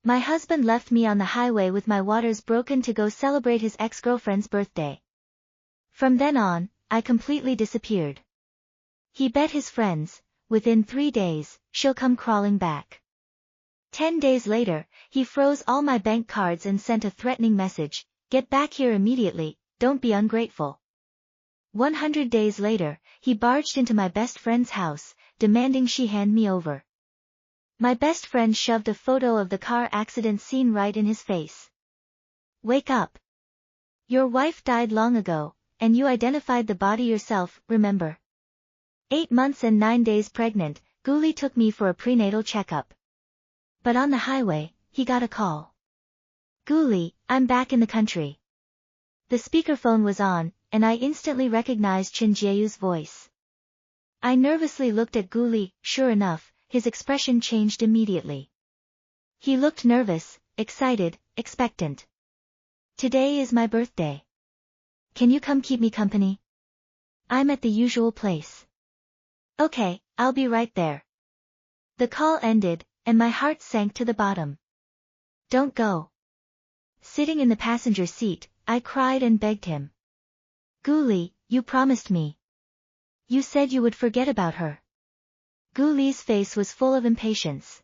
My husband left me on the highway with my waters broken to go celebrate his ex-girlfriend's birthday. From then on, I completely disappeared. He bet his friends, within 3 days, she'll come crawling back. 10 days later, he froze all my bank cards and sent a threatening message, "Get back here immediately, don't be ungrateful." 100 days later, he barged into my best friend's house, demanding she hand me over. My best friend shoved a photo of the car accident scene right in his face. "Wake up. Your wife died long ago, and you identified the body yourself, remember?" 8 months and 9 days pregnant, Guli took me for a prenatal checkup. But on the highway, he got a call. "Guli, I'm back in the country." The speakerphone was on, and I instantly recognized Chen Jieyu's voice. I nervously looked at Guli. Sure enough, his expression changed immediately. He looked nervous, excited, expectant. "Today is my birthday. Can you come keep me company? I'm at the usual place." "Okay, I'll be right there." The call ended, and my heart sank to the bottom. "Don't go." Sitting in the passenger seat, I cried and begged him. "Guli, you promised me. You said you would forget about her." Guli's face was full of impatience.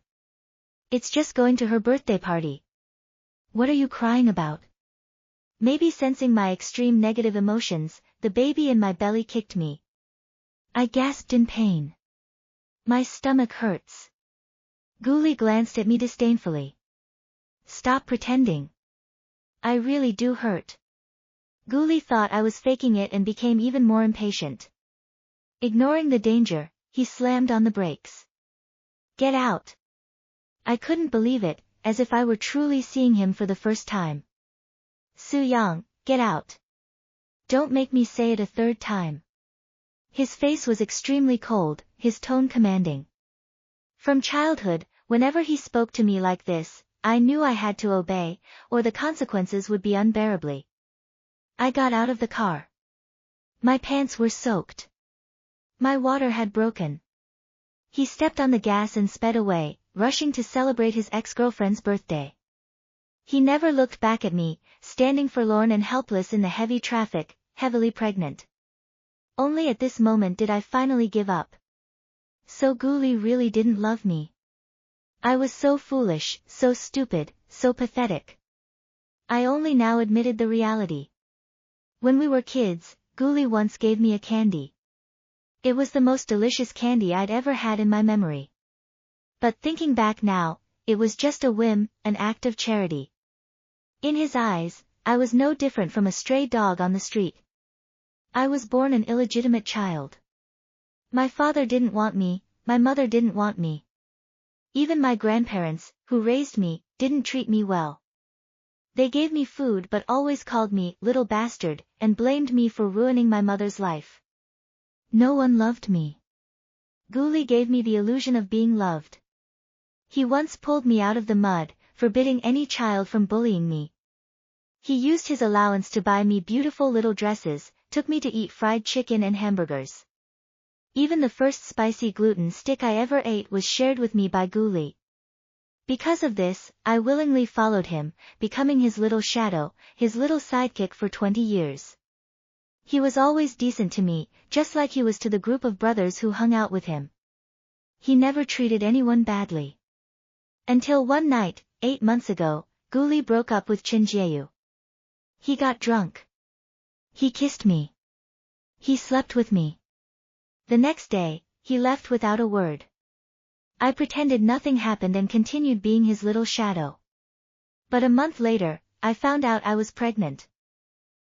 "It's just going to her birthday party. What are you crying about?" Maybe sensing my extreme negative emotions, the baby in my belly kicked me. I gasped in pain. "My stomach hurts." Guli glanced at me disdainfully. "Stop pretending. I really do hurt." Guli thought I was faking it and became even more impatient. Ignoring the danger, he slammed on the brakes. "Get out." I couldn't believe it, as if I were truly seeing him for the first time. "Su Yang, get out. Don't make me say it a third time." His face was extremely cold, his tone commanding. From childhood, whenever he spoke to me like this, I knew I had to obey, or the consequences would be unbearably. I got out of the car. My pants were soaked. My water had broken. He stepped on the gas and sped away, rushing to celebrate his ex-girlfriend's birthday. He never looked back at me, standing forlorn and helpless in the heavy traffic, heavily pregnant. Only at this moment did I finally give up. So Guli really didn't love me. I was so foolish, so stupid, so pathetic. I only now admitted the reality. When we were kids, Guli once gave me a candy. It was the most delicious candy I'd ever had in my memory. But thinking back now, it was just a whim, an act of charity. In his eyes, I was no different from a stray dog on the street. I was born an illegitimate child. My father didn't want me, my mother didn't want me. Even my grandparents, who raised me, didn't treat me well. They gave me food but always called me little bastard, and blamed me for ruining my mother's life. No one loved me. Guli gave me the illusion of being loved. He once pulled me out of the mud, forbidding any child from bullying me. He used his allowance to buy me beautiful little dresses, took me to eat fried chicken and hamburgers. Even the first spicy gluten stick I ever ate was shared with me by Guli. Because of this, I willingly followed him, becoming his little shadow, his little sidekick for 20 years. He was always decent to me, just like he was to the group of brothers who hung out with him. He never treated anyone badly. Until one night, 8 months ago, Guli broke up with Chen Jieyu. He got drunk. He kissed me. He slept with me. The next day, he left without a word. I pretended nothing happened and continued being his little shadow. But a month later, I found out I was pregnant.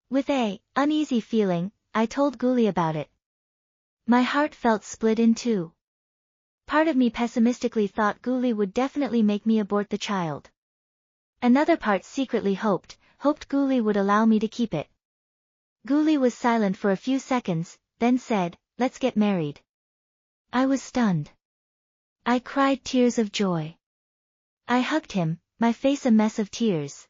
With an uneasy feeling, I told Guli about it. My heart felt split in two. Part of me pessimistically thought Guli would definitely make me abort the child. Another part secretly hoped Guli would allow me to keep it. Guli was silent for a few seconds, then said, "Let's get married." I was stunned. I cried tears of joy. I hugged him, my face a mess of tears.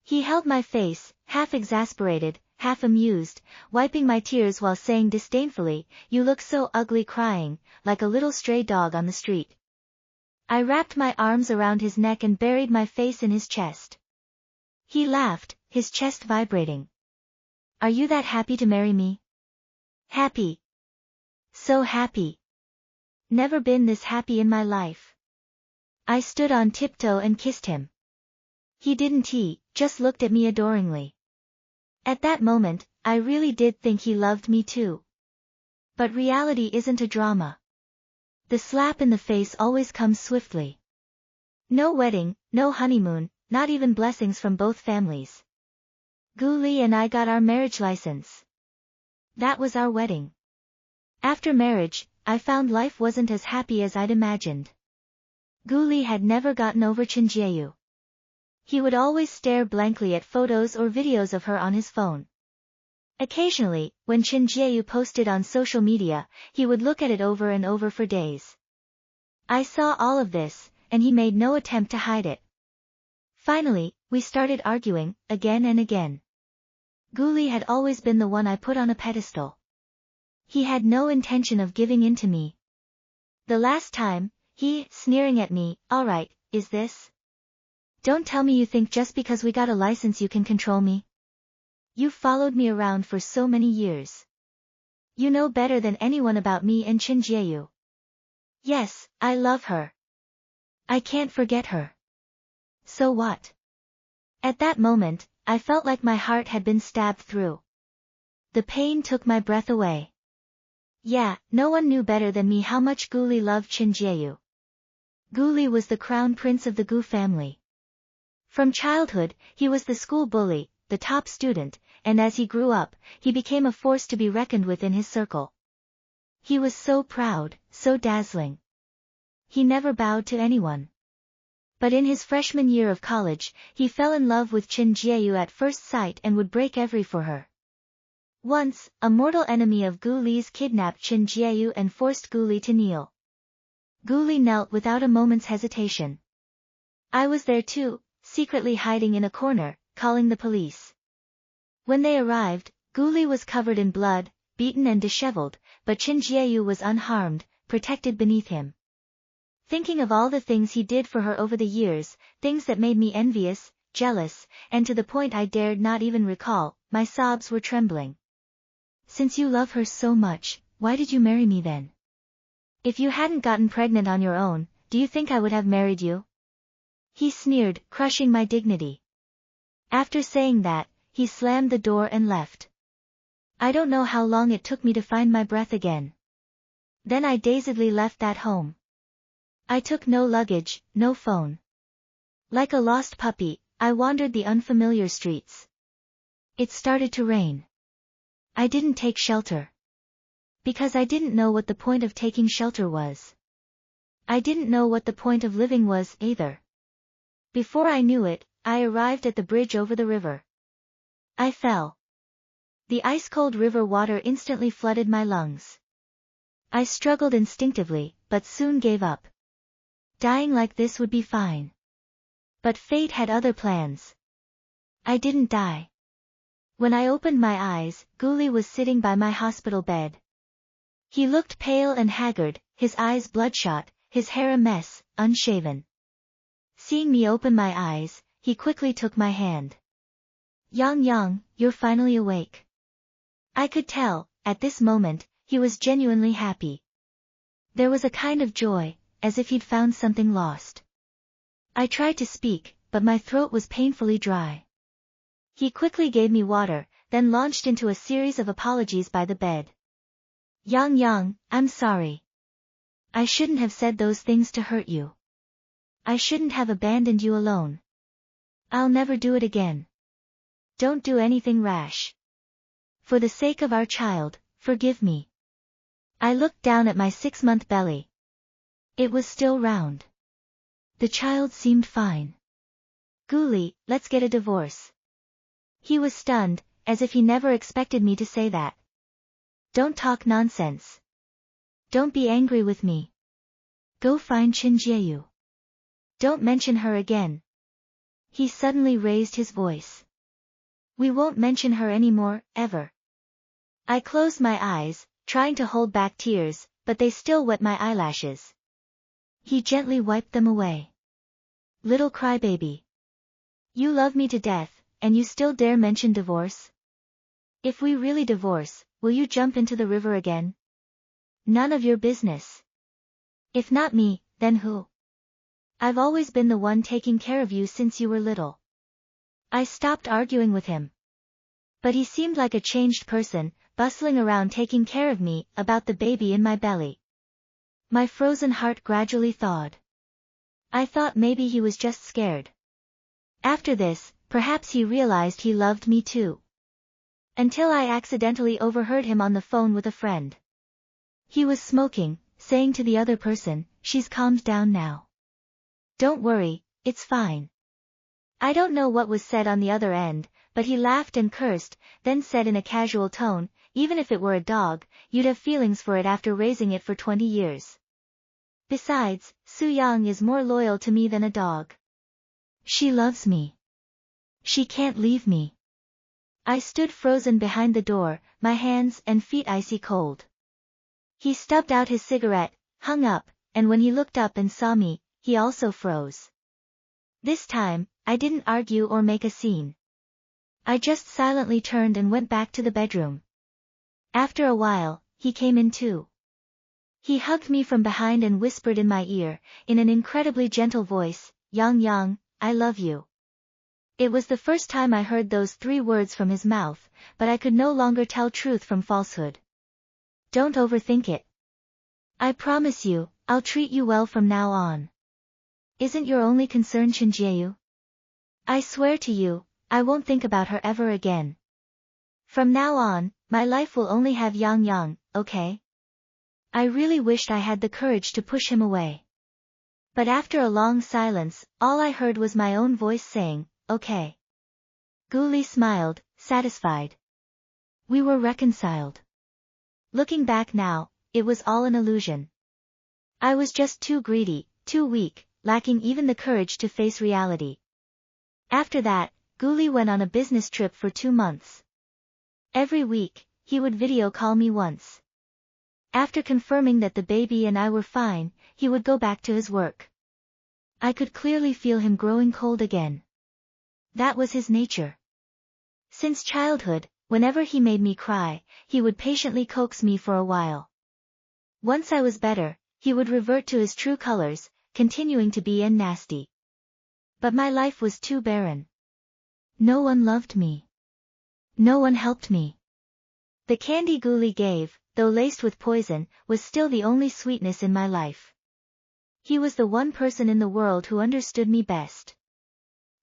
He held my face, half exasperated, half amused, wiping my tears while saying disdainfully, "You look so ugly crying, like a little stray dog on the street." I wrapped my arms around his neck and buried my face in his chest. He laughed, his chest vibrating. Are you that happy to marry me? Happy. So happy. Never been this happy in my life. I stood on tiptoe and kissed him. He didn't, he just looked at me adoringly. At that moment, I really did think he loved me too. But reality isn't a drama. The slap in the face always comes swiftly. No wedding, no honeymoon, not even blessings from both families. Gu Li and I got our marriage license. That was our wedding. After marriage, I found life wasn't as happy as I'd imagined. Gu Li had never gotten over Chen Jieyu. He would always stare blankly at photos or videos of her on his phone. Occasionally, when Chen Jieyu posted on social media, he would look at it over and over for days. I saw all of this, and he made no attempt to hide it. Finally, we started arguing, again and again. Gu Li had always been the one I put on a pedestal. He had no intention of giving in to me. The last time, he, sneering at me, alright, is this? Don't tell me you think just because we got a license you can control me. You followed me around for so many years. You know better than anyone about me and Chen Jieyu. Yes, I love her. I can't forget her. So what? At that moment, I felt like my heart had been stabbed through. The pain took my breath away. Yeah, no one knew better than me how much Gu Li loved Chen Jieyu. Gu Li was the crown prince of the Gu family. From childhood, he was the school bully, the top student, and as he grew up, he became a force to be reckoned with in his circle. He was so proud, so dazzling. He never bowed to anyone. But in his freshman year of college, he fell in love with Chen Jieyu at first sight and would break every for her. Once, a mortal enemy of Gu Li's kidnapped Chen Jieyu and forced Gu Li to kneel. Gu Li knelt without a moment's hesitation. I was there too, secretly hiding in a corner, calling the police. When they arrived, Gu Li was covered in blood, beaten and disheveled, but Chen Jieyu was unharmed, protected beneath him. Thinking of all the things he did for her over the years, things that made me envious, jealous, and to the point I dared not even recall, my sobs were trembling. Since you love her so much, why did you marry me then? If you hadn't gotten pregnant on your own, do you think I would have married you? He sneered, crushing my dignity. After saying that, he slammed the door and left. I don't know how long it took me to find my breath again. Then I dazedly left that home. I took no luggage, no phone. Like a lost puppy, I wandered the unfamiliar streets. It started to rain. I didn't take shelter. Because I didn't know what the point of taking shelter was. I didn't know what the point of living was, either. Before I knew it, I arrived at the bridge over the river. I fell. The ice-cold river water instantly flooded my lungs. I struggled instinctively, but soon gave up. Dying like this would be fine. But fate had other plans. I didn't die. When I opened my eyes, Gu Li was sitting by my hospital bed. He looked pale and haggard, his eyes bloodshot, his hair a mess, unshaven. Seeing me open my eyes, he quickly took my hand. Yang, you're finally awake. I could tell, at this moment, he was genuinely happy. There was a kind of joy, as if he'd found something lost. I tried to speak, but my throat was painfully dry. He quickly gave me water, then launched into a series of apologies by the bed. Yang, I'm sorry. I shouldn't have said those things to hurt you. I shouldn't have abandoned you alone. I'll never do it again. Don't do anything rash. For the sake of our child, forgive me. I looked down at my 6-month belly. It was still round. The child seemed fine. Gu Li, let's get a divorce. He was stunned, as if he never expected me to say that. Don't talk nonsense. Don't be angry with me. Go find Chen Jieyu. Don't mention her again. He suddenly raised his voice. We won't mention her anymore, ever. I closed my eyes, trying to hold back tears, but they still wet my eyelashes. He gently wiped them away. Little crybaby. You love me to death, and you still dare mention divorce? If we really divorce, will you jump into the river again? None of your business. If not me, then who? I've always been the one taking care of you since you were little. I stopped arguing with him. But he seemed like a changed person, bustling around taking care of me, about the baby in my belly. My frozen heart gradually thawed. I thought maybe he was just scared. After this, perhaps he realized he loved me too. Until I accidentally overheard him on the phone with a friend. He was smoking, saying to the other person, "She's calmed down now. Don't worry, it's fine." I don't know what was said on the other end, but he laughed and cursed, then said in a casual tone, "Even if it were a dog, you'd have feelings for it after raising it for 20 years. Besides, Su Yang is more loyal to me than a dog. She loves me. She can't leave me." I stood frozen behind the door, my hands and feet icy cold. He stubbed out his cigarette, hung up, and when he looked up and saw me, he also froze. This time, I didn't argue or make a scene. I just silently turned and went back to the bedroom. After a while, he came in too. He hugged me from behind and whispered in my ear, in an incredibly gentle voice, "Yang Yang, I love you." It was the first time I heard those 3 words from his mouth, but I could no longer tell truth from falsehood. Don't overthink it. I promise you, I'll treat you well from now on. Isn't your only concern Chen Jieyu? I swear to you, I won't think about her ever again. From now on, my life will only have Yang Yang, okay? I really wished I had the courage to push him away. But after a long silence, all I heard was my own voice saying, "Okay." Gu Li smiled, satisfied. We were reconciled. Looking back now, it was all an illusion. I was just too greedy, too weak, lacking even the courage to face reality. After that, Gu Li went on a business trip for 2 months. Every week, he would video call me once. After confirming that the baby and I were fine, he would go back to his work. I could clearly feel him growing cold again. That was his nature. Since childhood, whenever he made me cry, he would patiently coax me for a while. Once I was better, he would revert to his true colors, continuing to be nasty. But my life was too barren. No one loved me. No one helped me. The candy Gu Li gave, though laced with poison, was still the only sweetness in my life. He was the one person in the world who understood me best.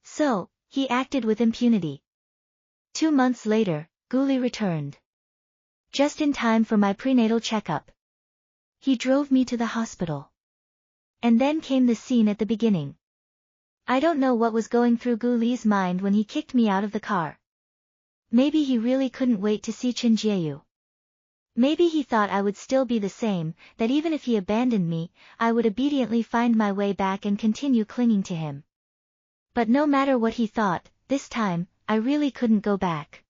So, he acted with impunity. 2 months later, Gu Li returned. Just in time for my prenatal checkup. He drove me to the hospital. And then came the scene at the beginning. I don't know what was going through Gu Li's mind when he kicked me out of the car. Maybe he really couldn't wait to see Chen Jieyu. Maybe he thought I would still be the same, that even if he abandoned me, I would obediently find my way back and continue clinging to him. But no matter what he thought, this time, I really couldn't go back.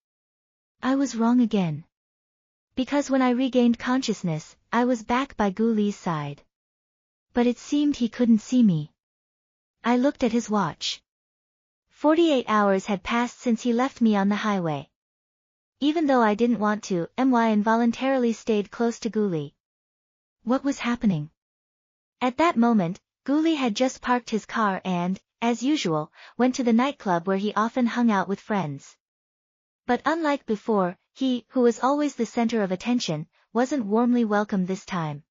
I was wrong again. Because when I regained consciousness, I was back by Gu Li's side. But it seemed he couldn't see me. I looked at his watch. 48 hours had passed since he left me on the highway. Even though I didn't want to, I involuntarily stayed close to Gu Li. What was happening? At that moment, Gu Li had just parked his car and, as usual, went to the nightclub where he often hung out with friends. But unlike before, he, who was always the center of attention, wasn't warmly welcomed this time.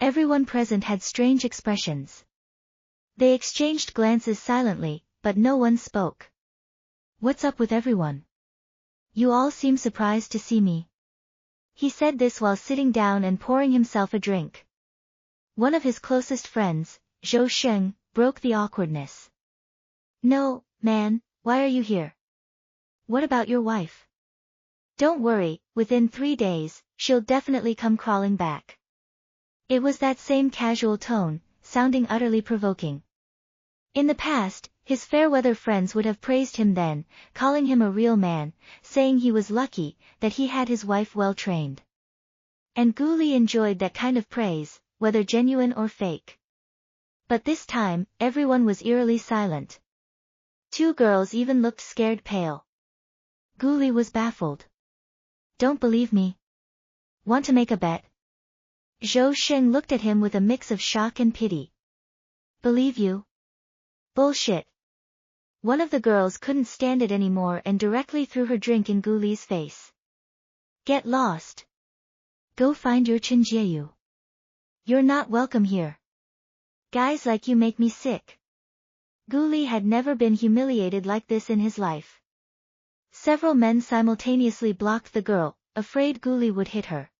Everyone present had strange expressions. They exchanged glances silently, but no one spoke. What's up with everyone? You all seem surprised to see me. He said this while sitting down and pouring himself a drink. One of his closest friends, Zhou Sheng, broke the awkwardness. No, man, why are you here? What about your wife? Don't worry, within 3 days, she'll definitely come crawling back. It was that same casual tone, sounding utterly provoking. In the past, his fair-weather friends would have praised him then, calling him a real man, saying he was lucky, that he had his wife well trained. And Gu Li enjoyed that kind of praise, whether genuine or fake. But this time, everyone was eerily silent. Two girls even looked scared pale. Guli was baffled. Don't believe me? Want to make a bet? Zhou Sheng looked at him with a mix of shock and pity. Believe you? Bullshit. One of the girls couldn't stand it anymore and directly threw her drink in Guli's face. Get lost. Go find your Chen Jieyu. You're not welcome here. Guys like you make me sick. Guli had never been humiliated like this in his life. Several men simultaneously blocked the girl, afraid Guli would hit her.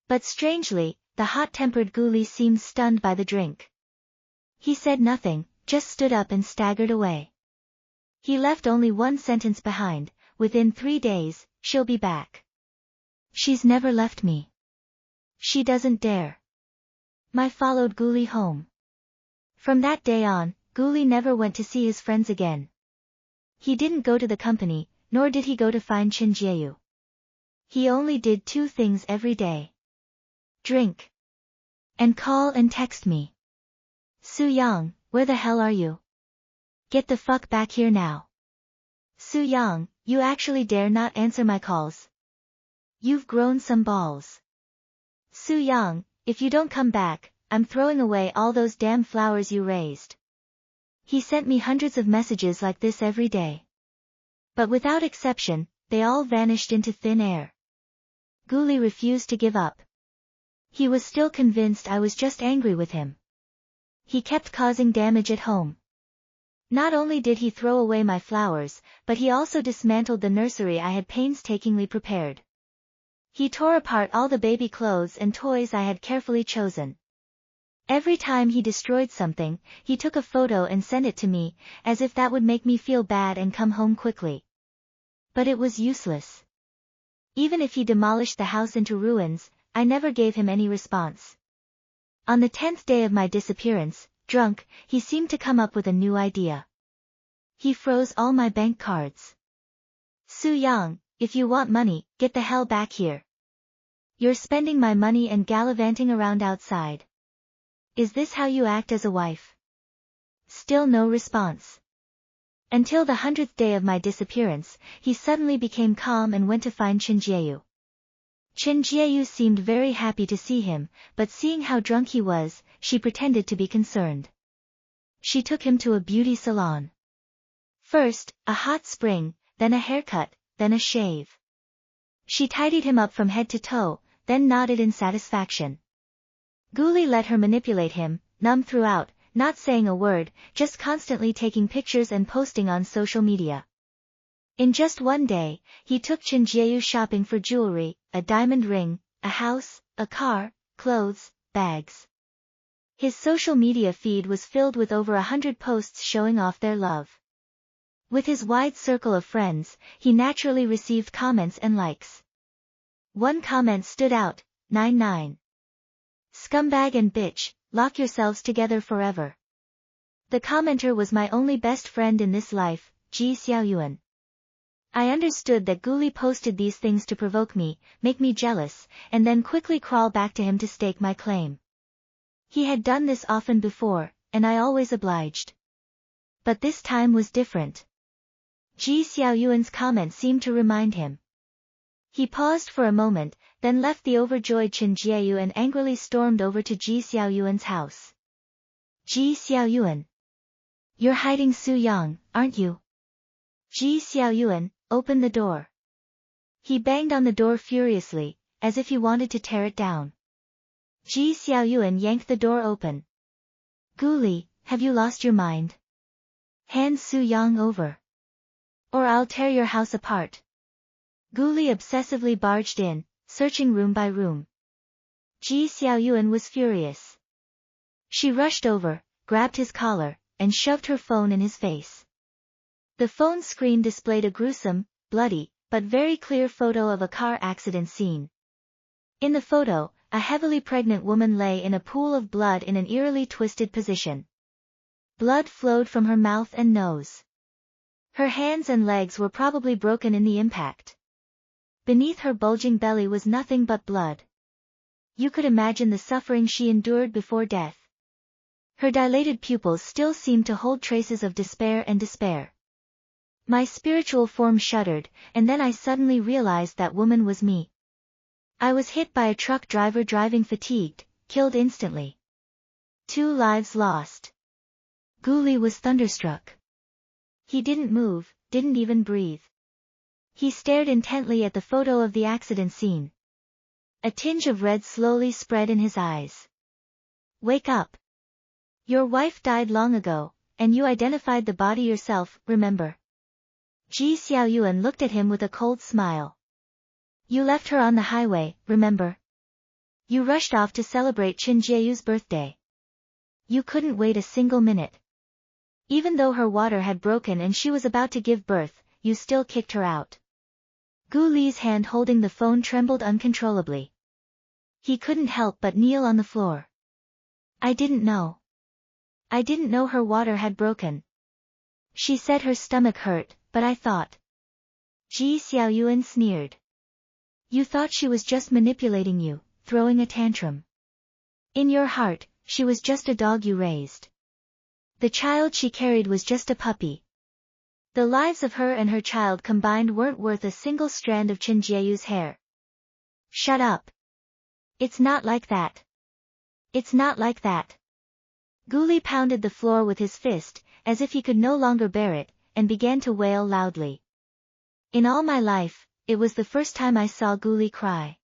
But strangely, the hot-tempered Guli seemed stunned by the drink. He said nothing, just stood up and staggered away. He left only one sentence behind, within 3 days, she'll be back. She's never left me. She doesn't dare. Mai followed Guli home. From that day on, Guli never went to see his friends again. He didn't go to the company, nor did he go to find Chen Jieyu. He only did 2 things every day. Drink. And call and text me. Su Yang, where the hell are you? Get the fuck back here now. Su Yang, you actually dare not answer my calls? You've grown some balls. Su Yang, if you don't come back, I'm throwing away all those damn flowers you raised. He sent me hundreds of messages like this every day. But without exception, they all vanished into thin air. Guli refused to give up. He was still convinced I was just angry with him. He kept causing damage at home. Not only did he throw away my flowers, but he also dismantled the nursery I had painstakingly prepared. He tore apart all the baby clothes and toys I had carefully chosen. Every time he destroyed something, he took a photo and sent it to me, as if that would make me feel bad and come home quickly. But it was useless. Even if he demolished the house into ruins, I never gave him any response. On the 10th day of my disappearance, drunk, he seemed to come up with a new idea. He froze all my bank cards. Su Yang, if you want money, get the hell back here. You're spending my money and gallivanting around outside. Is this how you act as a wife? Still no response. Until the 100th day of my disappearance, he suddenly became calm and went to find Chen Jieyu. Chen Jieyu seemed very happy to see him, but seeing how drunk he was, she pretended to be concerned. She took him to a beauty salon. First, a hot spring, then a haircut, then a shave. She tidied him up from head to toe, then nodded in satisfaction. Guli let her manipulate him, numb throughout, not saying a word, just constantly taking pictures and posting on social media. In just one day, he took Chen Jieyu shopping for jewelry, a diamond ring, a house, a car, clothes, bags. His social media feed was filled with over 100 posts showing off their love. With his wide circle of friends, he naturally received comments and likes. One comment stood out, 99. Scumbag and bitch, lock yourselves together forever. The commenter was my only best friend in this life, Ji Xiaoyuan. I understood that Guli posted these things to provoke me, make me jealous, and then quickly crawl back to him to stake my claim. He had done this often before, and I always obliged. But this time was different. Ji Xiaoyuan's comment seemed to remind him. He paused for a moment, then left the overjoyed Chen Jieyu and angrily stormed over to Ji Xiaoyuan's house. Ji Xiaoyuan. You're hiding Su Yang, aren't you? Ji Xiaoyuan, open the door. He banged on the door furiously, as if he wanted to tear it down. Ji Xiaoyuan yanked the door open. Guli, have you lost your mind? Hand Su Yang over. Or I'll tear your house apart. Guli obsessively barged in, searching room by room. Ji Xiaoyuan was furious. She rushed over, grabbed his collar, and shoved her phone in his face. The phone screen displayed a gruesome, bloody, but very clear photo of a car accident scene. In the photo, a heavily pregnant woman lay in a pool of blood in an eerily twisted position. Blood flowed from her mouth and nose. Her hands and legs were probably broken in the impact. Beneath her bulging belly was nothing but blood. You could imagine the suffering she endured before death. Her dilated pupils still seemed to hold traces of despair. My spiritual form shuddered, and then I suddenly realized that woman was me. I was hit by a truck driver driving fatigued, killed instantly. 2 lives lost. Ghoulie was thunderstruck. He didn't move, didn't even breathe. He stared intently at the photo of the accident scene. A tinge of red slowly spread in his eyes. Wake up. Your wife died long ago, and you identified the body yourself, remember? Ji Xiaoyuan looked at him with a cold smile. You left her on the highway, remember? You rushed off to celebrate Qin Jieyu's birthday. You couldn't wait a single minute. Even though her water had broken and she was about to give birth, you still kicked her out. Gu Li's hand holding the phone trembled uncontrollably. He couldn't help but kneel on the floor. I didn't know. I didn't know her water had broken. She said her stomach hurt, but I thought. Ji Xiaoyuan sneered. You thought she was just manipulating you, throwing a tantrum. In your heart, she was just a dog you raised. The child she carried was just a puppy. The lives of her and her child combined weren't worth a single strand of Qin Jieyu's hair. Shut up. It's not like that. It's not like that. Gu Li pounded the floor with his fist, as if he could no longer bear it, and began to wail loudly. In all my life, it was the first time I saw Gu Li cry.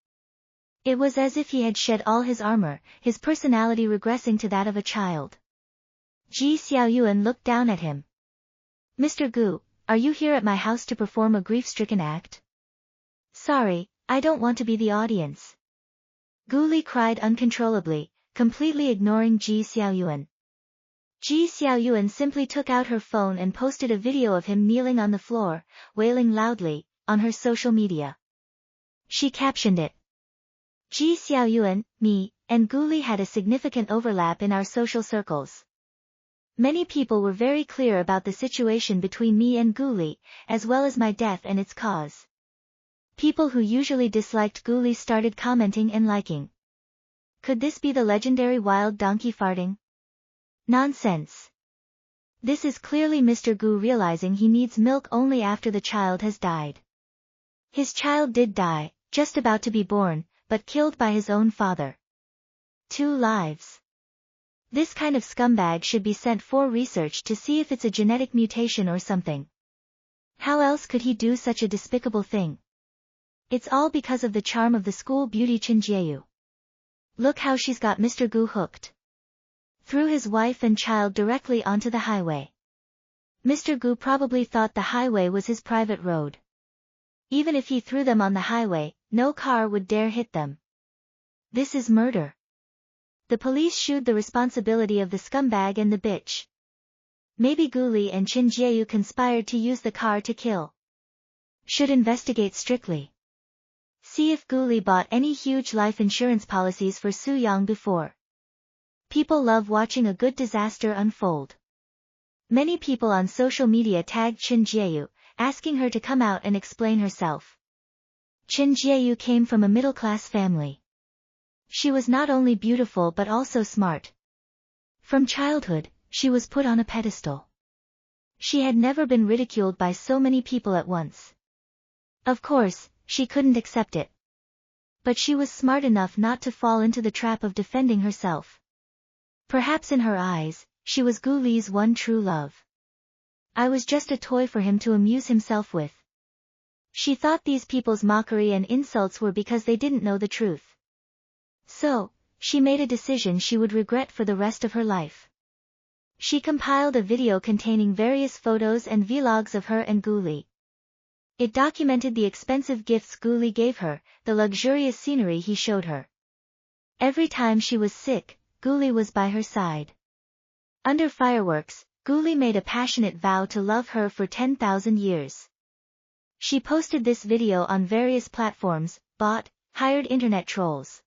It was as if he had shed all his armor, his personality regressing to that of a child. Ji Xiaoyuan looked down at him. Mr. Gu, are you here at my house to perform a grief-stricken act? Sorry, I don't want to be the audience. Gu Li cried uncontrollably, completely ignoring Ji Xiaoyuan. Ji Xiaoyuan simply took out her phone and posted a video of him kneeling on the floor, wailing loudly, on her social media. She captioned it. Ji Xiaoyuan, me, and Gu Li had a significant overlap in our social circles. Many people were very clear about the situation between me and Gu Li, as well as my death and its cause. People who usually disliked Gu Li started commenting and liking. Could this be the legendary wild donkey farting? Nonsense. This is clearly Mr. Gu realizing he needs milk only after the child has died. His child did die, just about to be born, but killed by his own father. 2 lives. This kind of scumbag should be sent for research to see if it's a genetic mutation or something. How else could he do such a despicable thing? It's all because of the charm of the school beauty Qin Jieyu. Look how she's got Mr. Gu hooked. Threw his wife and child directly onto the highway. Mr. Gu probably thought the highway was his private road. Even if he threw them on the highway, no car would dare hit them. This is murder. The police shewed the responsibility of the scumbag and the bitch. Maybe Gu Li and Qin Jieyu conspired to use the car to kill. Should investigate strictly. See if Gu Li bought any huge life insurance policies for Su Yang before. People love watching a good disaster unfold. Many people on social media tagged Qin Jieyu, asking her to come out and explain herself. Qin Jieyu came from a middle-class family. She was not only beautiful but also smart. From childhood, she was put on a pedestal. She had never been ridiculed by so many people at once. Of course, she couldn't accept it. But she was smart enough not to fall into the trap of defending herself. Perhaps in her eyes, she was Gu Li's one true love. I was just a toy for him to amuse himself with. She thought these people's mockery and insults were because they didn't know the truth. So, she made a decision she would regret for the rest of her life. She compiled a video containing various photos and vlogs of her and Gu Li. It documented the expensive gifts Gu Li gave her, the luxurious scenery he showed her. Every time she was sick, Gu Li was by her side. Under fireworks, Gu Li made a passionate vow to love her for 10,000 years. She posted this video on various platforms, bought, hired internet trolls.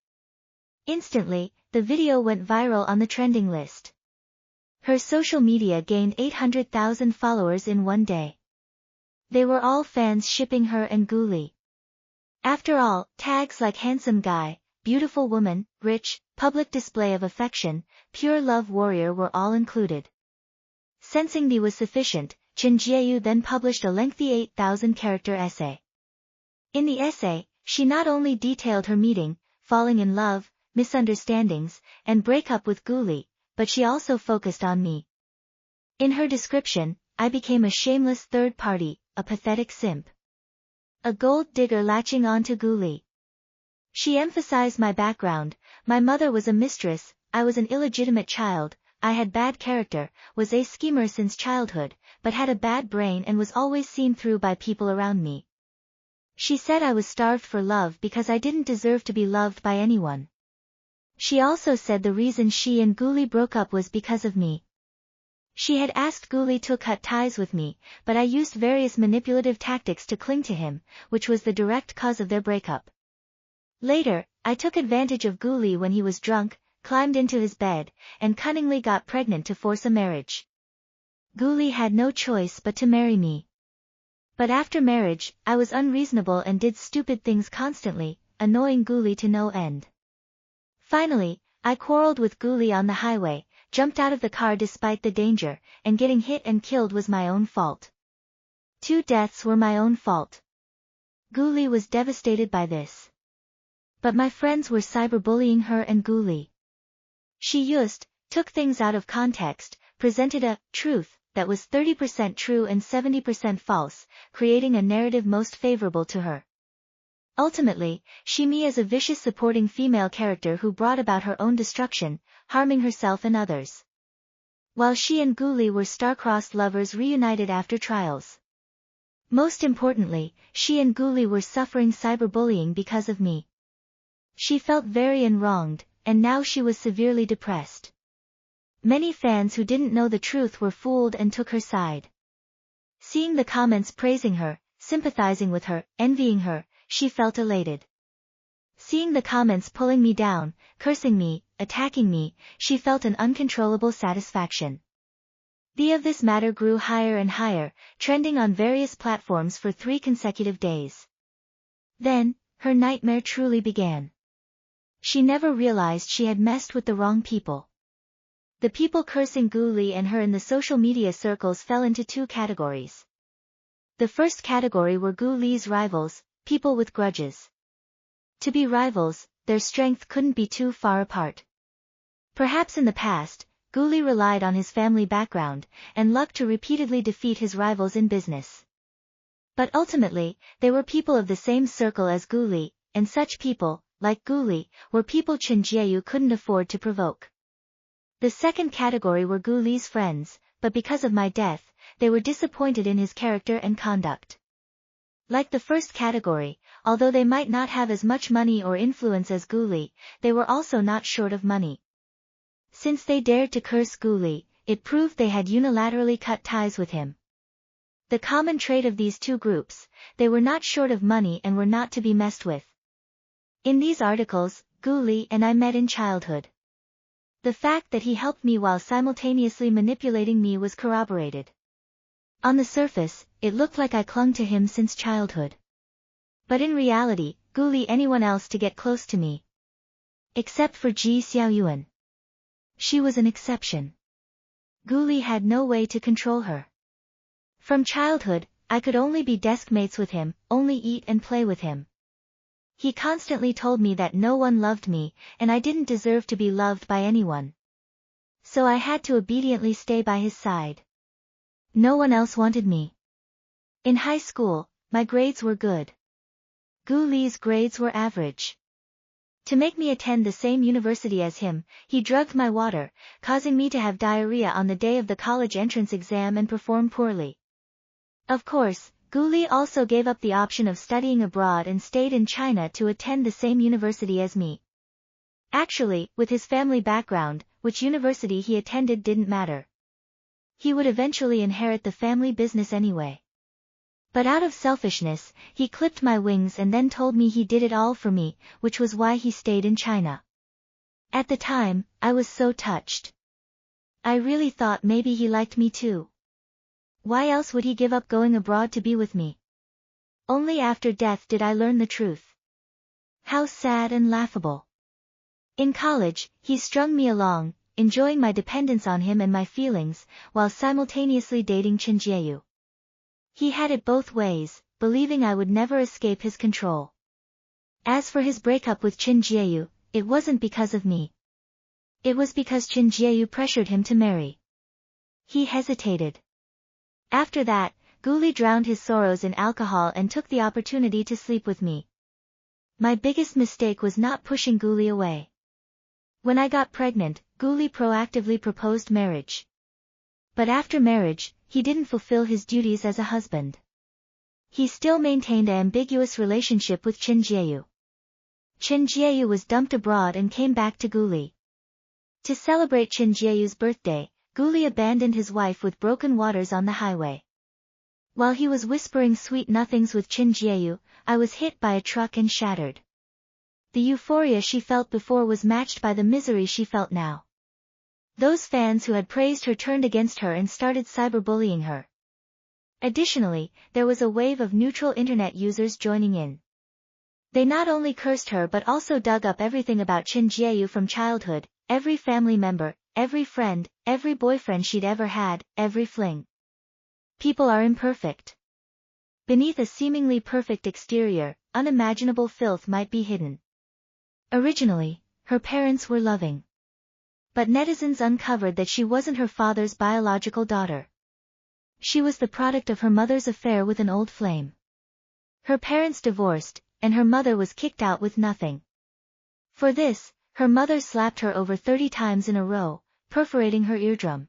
Instantly, the video went viral on the trending list. Her social media gained 800,000 followers in one day. They were all fans shipping her and Gu Li. After all, tags like handsome guy, beautiful woman, rich, public display of affection, pure love warrior were all included. Sensing the was sufficient, Chen Jieyu then published a lengthy 8,000-character essay. In the essay, she not only detailed her meeting, falling in love, misunderstandings, and breakup with Gu Li, but she also focused on me. In her description, I became a shameless third party, a pathetic simp. A gold digger latching on to Gu Li. She emphasized my background: my mother was a mistress, I was an illegitimate child, I had bad character, was a schemer since childhood, but had a bad brain and was always seen through by people around me. She said I was starved for love because I didn't deserve to be loved by anyone. She also said the reason she and Gu Li broke up was because of me. She had asked Gu Li to cut ties with me, but I used various manipulative tactics to cling to him, which was the direct cause of their breakup. Later, I took advantage of Gu Li when he was drunk, climbed into his bed, and cunningly got pregnant to force a marriage. Gu Li had no choice but to marry me. But after marriage, I was unreasonable and did stupid things constantly, annoying Gu Li to no end. Finally, I quarreled with Gu Li on the highway, jumped out of the car despite the danger, and getting hit and killed was my own fault. 2 deaths were my own fault. Gu Li was devastated by this. But my friends were cyberbullying her and Gu Li. She took things out of context, presented a truth that was 30% true and 70% false, creating a narrative most favorable to her. Ultimately, she me as a vicious supporting female character who brought about her own destruction, harming herself and others. While she and Gu Li were star-crossed lovers reunited after trials. Most importantly, she and Gu Li were suffering cyberbullying because of me. She felt very wronged, and now she was severely depressed. Many fans who didn't know the truth were fooled and took her side. Seeing the comments praising her, sympathizing with her, envying her, she felt elated. Seeing the comments pulling me down, cursing me, attacking me, she felt an uncontrollable satisfaction. The of this matter grew higher and higher, trending on various platforms for 3 consecutive days. Then, her nightmare truly began. She never realized she had messed with the wrong people. The people cursing Gu Li and her in the social media circles fell into 2 categories. The first category were Gu Li's rivals, people with grudges. To be rivals, their strength couldn't be too far apart. Perhaps in the past, Gu Li relied on his family background and luck to repeatedly defeat his rivals in business. But ultimately, they were people of the same circle as Gu Li, and such people, like Gu Li, were people Chen Jieyu couldn't afford to provoke. The second category were Gu Li's friends, but because of my death, they were disappointed in his character and conduct. Like the first category, although they might not have as much money or influence as Gu Li, they were also not short of money. Since they dared to curse Gu Li, it proved they had unilaterally cut ties with him. The common trait of these 2 groups, they were not short of money and were not to be messed with. In these articles, Gu Li and I met in childhood. The fact that he helped me while simultaneously manipulating me was corroborated. On the surface, it looked like I clung to him since childhood. But in reality, Gu Li anyone else to get close to me. Except for Ji Xiaoyuan. She was an exception. Gu Li had no way to control her. From childhood, I could only be desk mates with him, only eat and play with him. He constantly told me that no one loved me, and I didn't deserve to be loved by anyone. So I had to obediently stay by his side. No one else wanted me. In high school, my grades were good. Gu Li's grades were average. To make me attend the same university as him, he drugged my water, causing me to have diarrhea on the day of the college entrance exam and perform poorly. Of course, Gu Li also gave up the option of studying abroad and stayed in China to attend the same university as me. Actually, with his family background, which university he attended didn't matter. He would eventually inherit the family business anyway. But out of selfishness, he clipped my wings and then told me he did it all for me, which was why he stayed in China. At the time, I was so touched. I really thought maybe he liked me too. Why else would he give up going abroad to be with me? Only after death did I learn the truth. How sad and laughable. In college, he strung me along, enjoying my dependence on him and my feelings, while simultaneously dating Chin Jie-yu. He had it both ways, believing I would never escape his control. As for his breakup with Chin Jie-yu, it wasn't because of me. It was because Chin Jie-yu pressured him to marry. He hesitated. After that, Guli drowned his sorrows in alcohol and took the opportunity to sleep with me. My biggest mistake was not pushing Guli away. When I got pregnant, Guli proactively proposed marriage. But after marriage, he didn't fulfill his duties as a husband. He still maintained an ambiguous relationship with Chin Jie-yu. Chin Jie-yu was dumped abroad and came back to Guli. To celebrate Chin Jie-yu's birthday, Guli abandoned his wife with broken waters on the highway. While he was whispering sweet nothings with Chin Jie-yu, I was hit by a truck and shattered. The euphoria she felt before was matched by the misery she felt now. Those fans who had praised her turned against her and started cyberbullying her. Additionally, there was a wave of neutral internet users joining in. They not only cursed her but also dug up everything about Chin Jie-yu from childhood, every family member, every friend, every boyfriend she'd ever had, every fling. People are imperfect. Beneath a seemingly perfect exterior, unimaginable filth might be hidden. Originally, her parents were loving. But netizens uncovered that she wasn't her father's biological daughter. She was the product of her mother's affair with an old flame. Her parents divorced, and her mother was kicked out with nothing. For this, her mother slapped her over 30 times in a row, perforating her eardrum.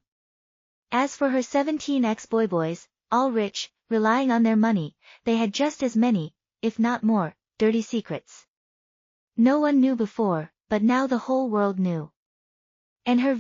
As for her 17 ex-boy-boys, all rich, relying on their money, they had just as many, if not more, dirty secrets. No one knew before, but now the whole world knew. And her